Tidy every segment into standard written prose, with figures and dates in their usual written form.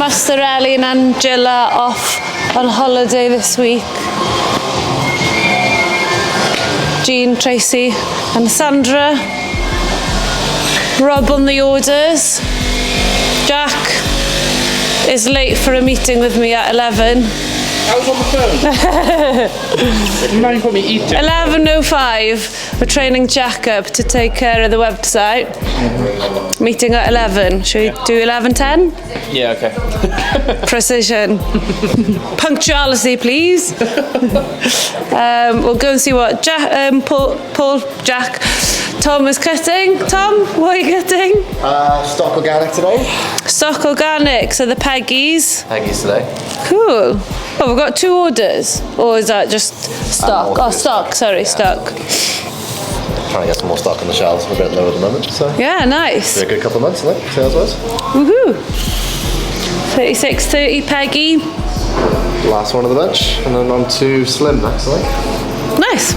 Master Ellie and Angela off on holiday this week. Jean, Tracy and Sandra. Rob on the orders. Jack is late for a meeting with me at 11. I was on the phone. You mind put me eating? 11:05. We're training Jack up to take care of the website. Meeting at 11. Should we do 11:10? Yeah, okay. Precision. Punctuality, please. We'll go and see what Tom is cutting. Tom, what are you cutting? Stock organic today. Stock organic, so the Peggies. Peggies today. Cool. Oh, we've got 2 orders. Or is that just stock? Oh, stock, sorry, yeah. Stock. Trying to get some more stock on the shelves. We're a bit low at the moment, so. Yeah, nice. Been a good couple of months, I think, sales-wise. Woohoo. 36.30 Peggy. Last one of the bunch, and then on to Slim next, I think. Nice.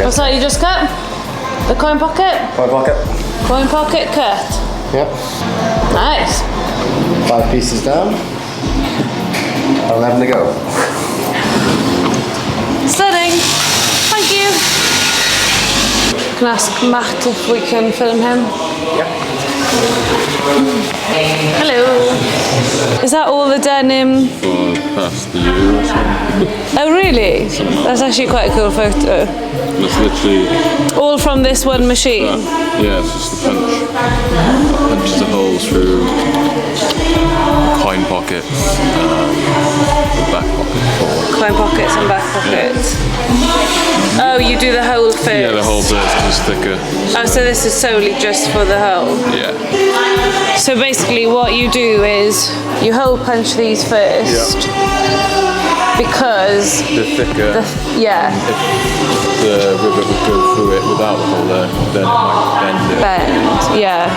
What's that you just cut? The coin pocket? Coin pocket. Coin pocket cut. Yep. Nice. 5 pieces down. 11 to go. Stunning. Thank you. Can I ask Matt if we can film him? Yep. Hello. Is that all the denim? Past the year or so. Oh really? That's actually quite a cool photo. It's literally... All from this one machine? Yeah, it's just a punch. Punches the holes through coin pockets, the back pocket forward. Coin pockets and back pockets. Oh, you do the hole first? Yeah, the hole first is thicker. Oh, so this is solely just for the hole? Yeah. So basically what you do is you hole punch these first. Yeah. Because The thicker, yeah, if the rivet would go through it without the hole there, then it might bend it. bend, yeah.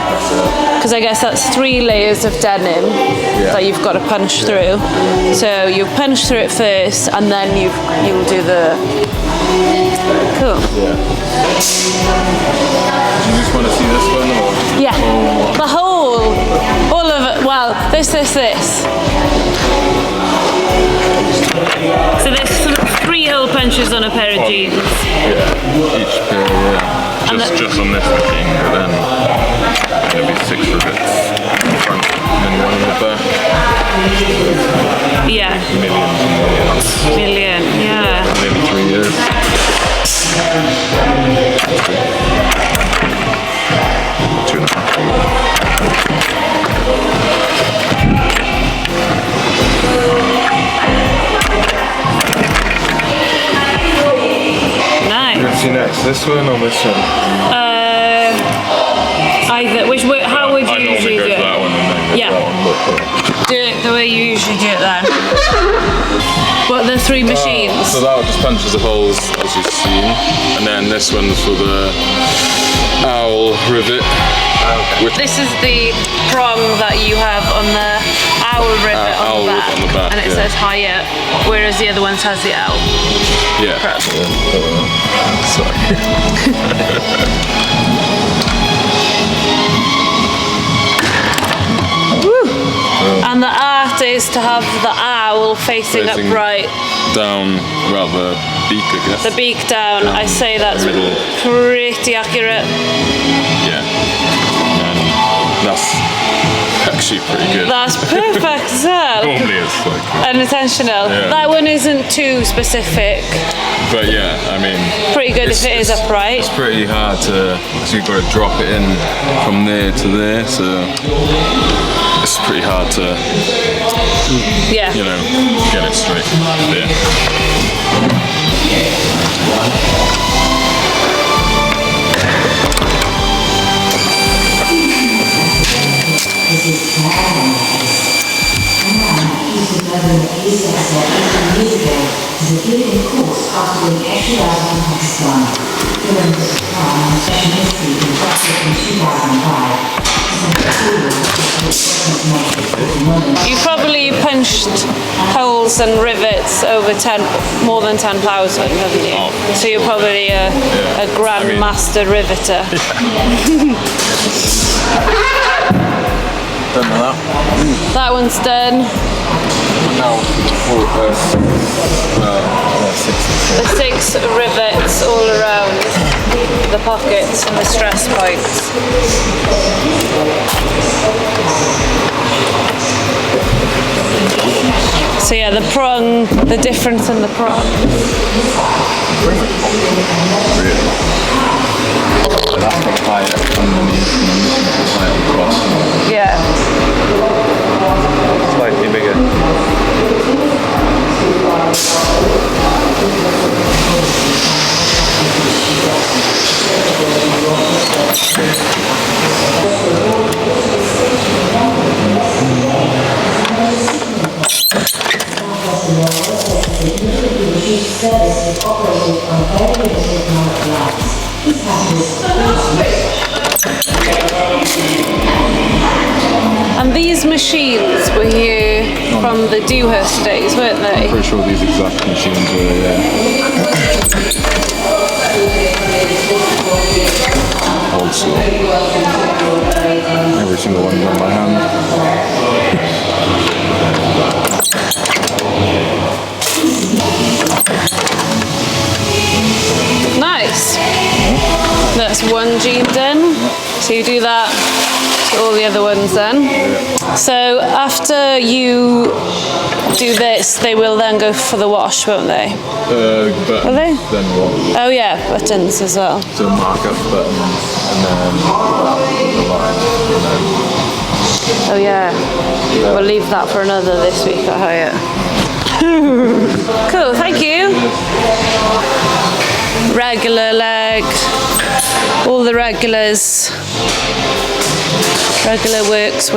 Because I guess that's 3 layers of denim that you've got to punch through. So you punch through it first, and then you'll do the. Cool. Yeah. Do you just want to see this one, or? Yeah. The whole, all of it. Well, this. So there's 3 hole punches on a pair of jeans. Yeah, each pair, yeah. Just on this machine, but then there'll be 6 rivets in the front and then 1 in the back. Yeah. Millions and millions. Million, yeah. Maybe 3 years. Two and a half. Nice. Next, this one or this one? Either. How would you usually do it? That one and then Yeah. that one. Do it the way you usually do it then. What, the 3 machines? So that one just punches the holes as you've seen, and then this one's for the owl rivet. Okay. This is the prong that you have on the owl rivet on the back, and it says higher, whereas the other one has the owl. Yeah. Sorry. And the art is to have the owl facing upright. Down, rather beak, I guess. The beak down. I say that's pretty accurate. Yeah. And that's actually pretty good. That's perfect as well. Normally it's like... Unintentional. Yeah. That one isn't too specific. But yeah, I mean... Pretty good if it is upright. It's pretty hard to... So you've got to drop it in from there to there, so... It's pretty hard to... Yeah. You know, get it straight there. You probably punched holes and rivets over more than 10,000, haven't you? So you're probably a grandmaster riveter. Done with that. That one's done. Now, The 6 rivets all around the pockets and the stress points. So yeah, the prong, the difference in the prong. really. That's got higher underneath and higher across. Yeah. Slightly bigger. And these machines were here from the Dewhurst days, weren't they? Pretty sure these exact machines were old school. Every single one on my hand. Nice. That's one gene done. So you do that to all the other ones then. So after you do this, they will then go for the wash, won't they? Buttons, Will they? then what? Oh yeah, buttons as well. So markup buttons, and then the line, and then Oh yeah. We'll leave that for another this week at Hyatt. Cool, thank you. Regular leg, all the regulars. Regular works.